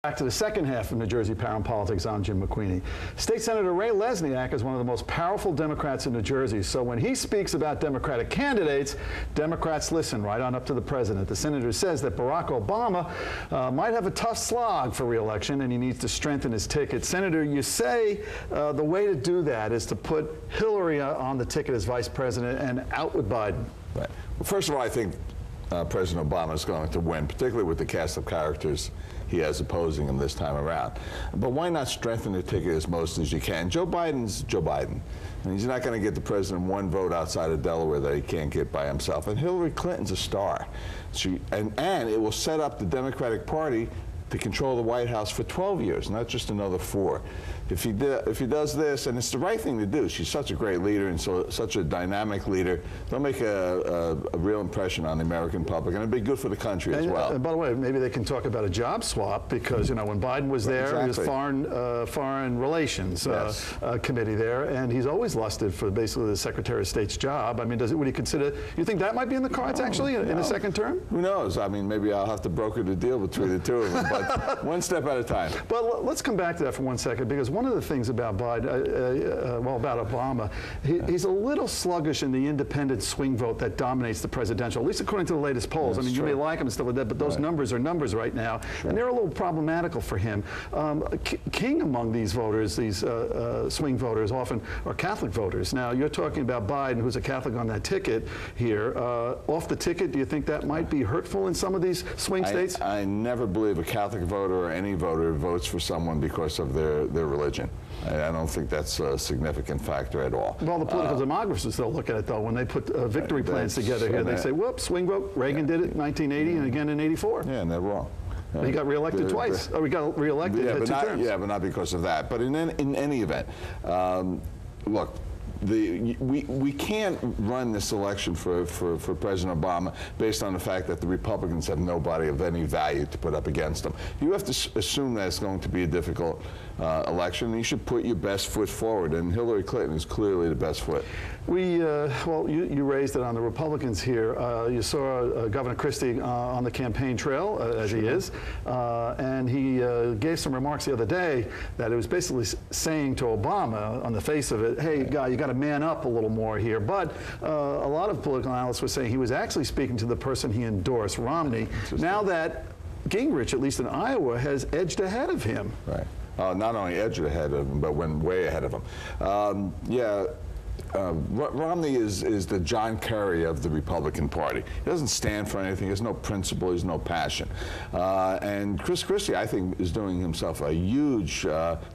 Back to the second half of New Jersey Power and Politics. I'm Jim McQueenie. State Senator Ray Lesniak is one of the most powerful Democrats in New Jersey. So when he speaks about Democratic candidates, Democrats listen right on up to the president. The senator says that Barack Obama might have a tough slog for re-election and he needs to strengthen his ticket. Senator, you say the way to do that is to put Hillary on the ticket as vice president and out with Biden. Right. Well, first of all, I think President Obama is going to win, particularly with the cast of characters he has opposing him this time around. But why not strengthen the ticket as most as you can? Joe Biden's Joe Biden. And he's not going to get the president one vote outside of Delaware that he can't get by himself. And Hillary Clinton's a star. And it will set up the Democratic Party to control the White House for 12 years, not just another 4. If he does this, and it's the right thing to do, she's such a great leader and such a dynamic leader, they'll make a real impression on the American public, and it'll be good for the country as well. And by the way, maybe they can talk about a job swap because, you know, when Biden was there, he was foreign relations committee there, and he's always lusted for basically the Secretary of State's job. I mean, would he consider, you think that might be in the cards actually in a second term? Who knows? I mean, maybe I'll have to broker the deal between the two of them, but one step at a time. But let's come back to that for 1 second, because one of the things about Biden, well, about Obama, he's a little sluggish in the independent swing vote that dominates the presidential, at least according to the latest polls. That's I mean, true. you may like him and stuff like that, but those numbers are numbers right now, and they're a little problematical for him. King among these voters, these swing voters, often are Catholic voters. Now, you're talking about Biden, who's a Catholic on that ticket here. Off the ticket, do you think that might be hurtful in some of these swing states? I never believe a Catholic voter or any voter votes for someone because of their religion. I don't think that's a significant factor at all. Well, the political demographers, they'll look at it, though. When they put victory plans together here, they say, whoops, swing vote. Reagan did it in 1980 and again in 84. Yeah, and they're wrong. He got reelected twice. He got reelected but 2 terms. Yeah, but not because of that. But in any event, look, we can't run this election for President Obama based on the fact that the Republicans have nobody of any value to put up against them. You have to assume that it's going to be a difficult election, and you should put your best foot forward, and Hillary Clinton is clearly the best foot. Well, you raised it on the Republicans here. You saw Governor Christie on the campaign trail, as he is, and he gave some remarks the other day that it was basically saying to Obama, on the face of it, hey, guy, you got to man up a little more here. But a lot of political analysts were saying he was actually speaking to the person he endorsed, Romney, now that Gingrich, at least in Iowa, has edged ahead of him. Right. Not only edged ahead of him, but went way ahead of him. Romney is the John Kerry of the Republican Party. He doesn't stand for anything. He has no principle. He has no passion. And Christie, I think, is doing himself a huge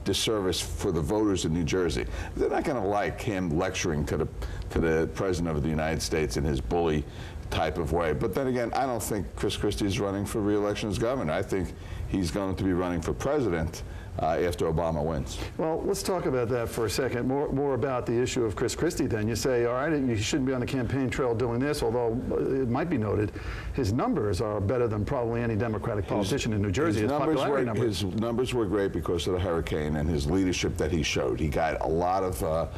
disservice for the voters in New Jersey. They're not going to like him lecturing to the President of the United States in his bully type of way. But then again, I don't think Christie is running for re-election as governor. I think he's going to be running for president after Obama wins. Well, let's talk about that for a second. More about the issue of Christie then. You say, all right, you shouldn't be on the campaign trail doing this, although it might be noted, his numbers are better than probably any Democratic politician in New Jersey. His numbers were great because of the hurricane and his leadership that he showed. He got a lot of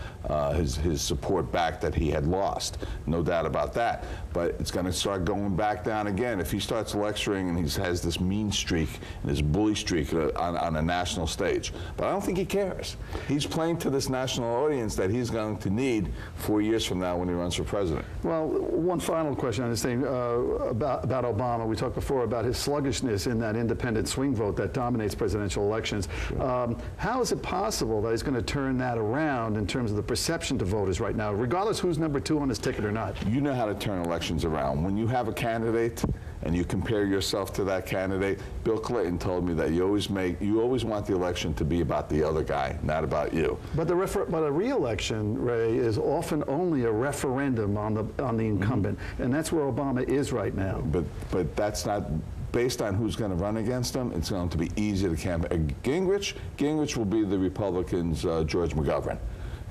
his support back that he had lost, no doubt about that. But it's going to start going back down again. If he starts lecturing and he has this mean streak and this bully streak on a national stage. But I don't think he cares. He's playing to this national audience that he's going to need 4 years from now when he runs for president. Well, one final question on this thing about Obama. We talked before about his sluggishness in that independent swing vote that dominates presidential elections. Sure. How is it possible that he's going to turn that around in terms of the perception to voters right now, regardless who's number 2 on his ticket or not? You know how to turn elections around. When you have a candidate and you compare yourself to that candidate, Bill Clinton told me that you always want the election to be about the other guy, not about you. But a re-election, Ray, is often only a referendum on the incumbent, and that's where Obama is right now. But that's not based on who's going to run against him. It's going to be easy to campaign. Gingrich will be the Republicans' George McGovern.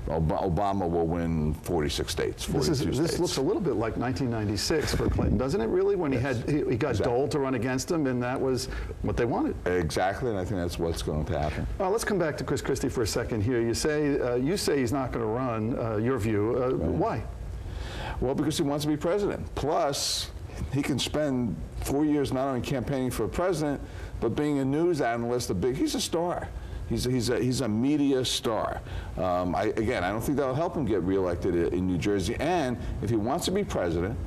Obama will win 46 states, 42 states. This looks a little bit like 1996 for Clinton, doesn't it really? When he got Dole to run against him, and that was what they wanted. Exactly, and I think that's what's going to happen. Let's come back to Christie for a second here. You say he's not going to run, your view. Why? Well, because he wants to be president. Plus, he can spend 4 years not only campaigning for president, but being a news analyst, he's a star. He's a media star. Again, I don't think that'll help him get reelected in New Jersey. And if he wants to be president,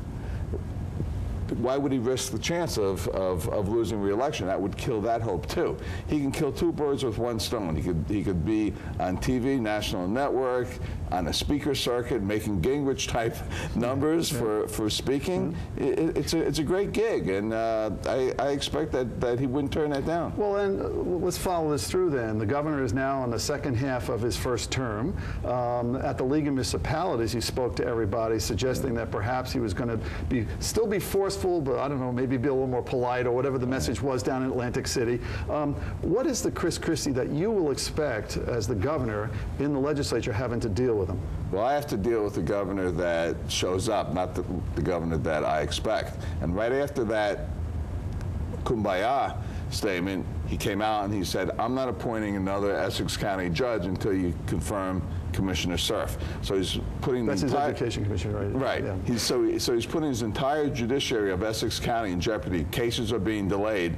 why would he risk the chance of losing re-election? That would kill that hope too. He can kill two birds with one stone. He could be on TV, national network, on a speaker circuit, making Gingrich type numbers for speaking. It's a great gig, and I expect that he wouldn't turn that down. Well, then let's follow this through. Then the governor is now in the second half of his first term. At the League of Municipalities, he spoke to everybody, suggesting that perhaps he was going to still be forceful, but I don't know, maybe be a little more polite or whatever the message was down in Atlantic City. What is the Chris Christie that you will expect as the governor in the legislature having to deal with him? Well, I have to deal with the governor that shows up, not the governor that I expect. And right after that kumbaya statement, he came out and he said, I'm not appointing another Essex County judge until you confirm Commissioner Cerf. So he's putting his education commissioner, right? Right. Yeah. So he's putting his entire judiciary of Essex County in jeopardy. Cases are being delayed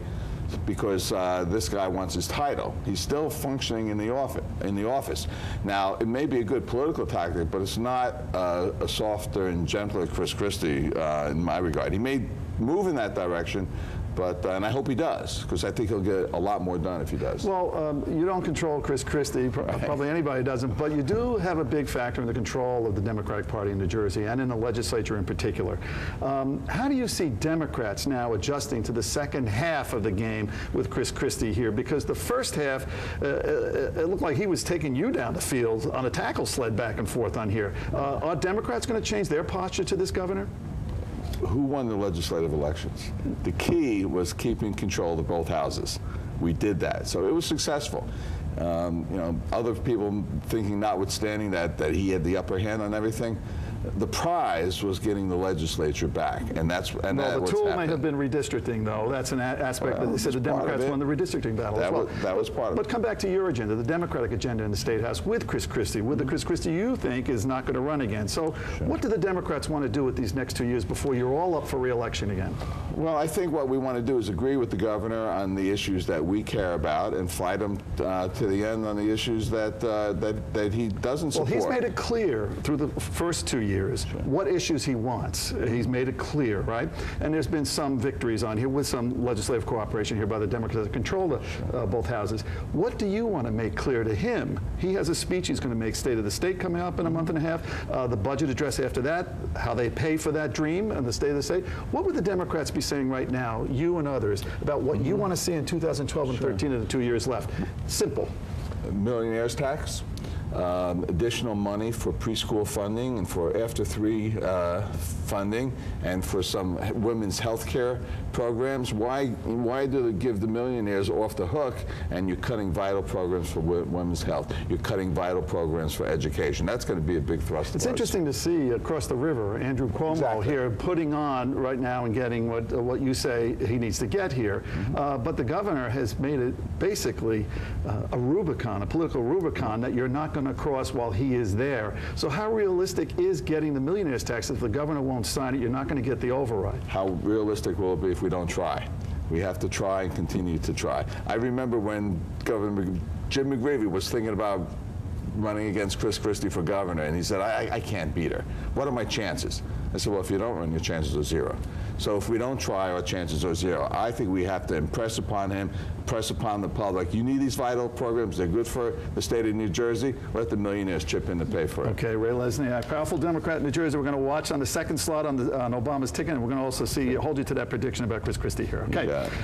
because this guy wants his title. He's still functioning in the office. Now, it may be a good political tactic, but it's not a softer and gentler Chris Christie in my regard. He may move in that direction, but and I hope he does, because I think he'll get a lot more done if he does. Well, you don't control Chris Christie, probably anybody doesn't, but you do have a big factor in the control of the Democratic Party in New Jersey and in the legislature in particular. How do you see Democrats now adjusting to the second half of the game with Chris Christie here? Because the first half, it looked like he was taking you down the field on a tackle sled back and forth on here. Are Democrats going to change their posture to this governor? Who won the legislative elections? The key was keeping control of both houses. We did that, so it was successful. You know, other people thinking, notwithstanding that he had the upper hand on everything, the prize was getting the legislature back, and that's the tool may have been redistricting, though. That's an aspect that they said the Democrats won the redistricting battle as well. That was part of it. But come back to your agenda, the Democratic agenda in the State House with Chris Christie, with the Chris Christie you think is not going to run again. So what do the Democrats want to do with these next 2 years before you're all up for re-election again? Well, I think what we want to do is agree with the governor on the issues that we care about and fight him to the end on the issues that he doesn't support. Well, he's made it clear through the first 2 years what issues he wants. He's made it clear, right? And there's been some victories on here with some legislative cooperation here by the Democrats that control both houses. What do you want to make clear to him? He has a speech he's going to make, State of the State, coming up in a month and a half. The budget address after that, how they pay for that dream and the State of the State. What would the Democrats be saying right now, you and others, about what you want to see in 2012 and 13 of the 2 years left? Simple. Millionaire's tax. Additional money for preschool funding and for after-3 funding, and for some women's health care programs. Why do they give the millionaires off the hook, and you're cutting vital programs for women's health? You're cutting vital programs for education. That's going to be a big thrust. It's interesting to see across the river Andrew Cuomo here putting on right now and getting what you say he needs to get here. But the governor has made it basically a Rubicon, a political Rubicon that you're not going to cross while he is there. So how realistic is getting the millionaire's tax? If the governor won't sign it, you're not going to get the override. How realistic will it be if we don't try? We have to try and continue to try. I remember when Governor Jim McGreevey was thinking about running against Chris Christie for governor, and he said, I can't beat her. What are my chances? I said, well, if you don't run, your chances are 0. So if we don't try, our chances are 0. I think we have to impress upon him, impress upon the public. You need these vital programs. They're good for the state of New Jersey. Let the millionaires chip in to pay for it. Okay, Ray Lesniak, powerful Democrat in New Jersey. We're going to watch on the second slot on Obama's ticket, and we're going to also hold you to that prediction about Chris Christie here. Okay.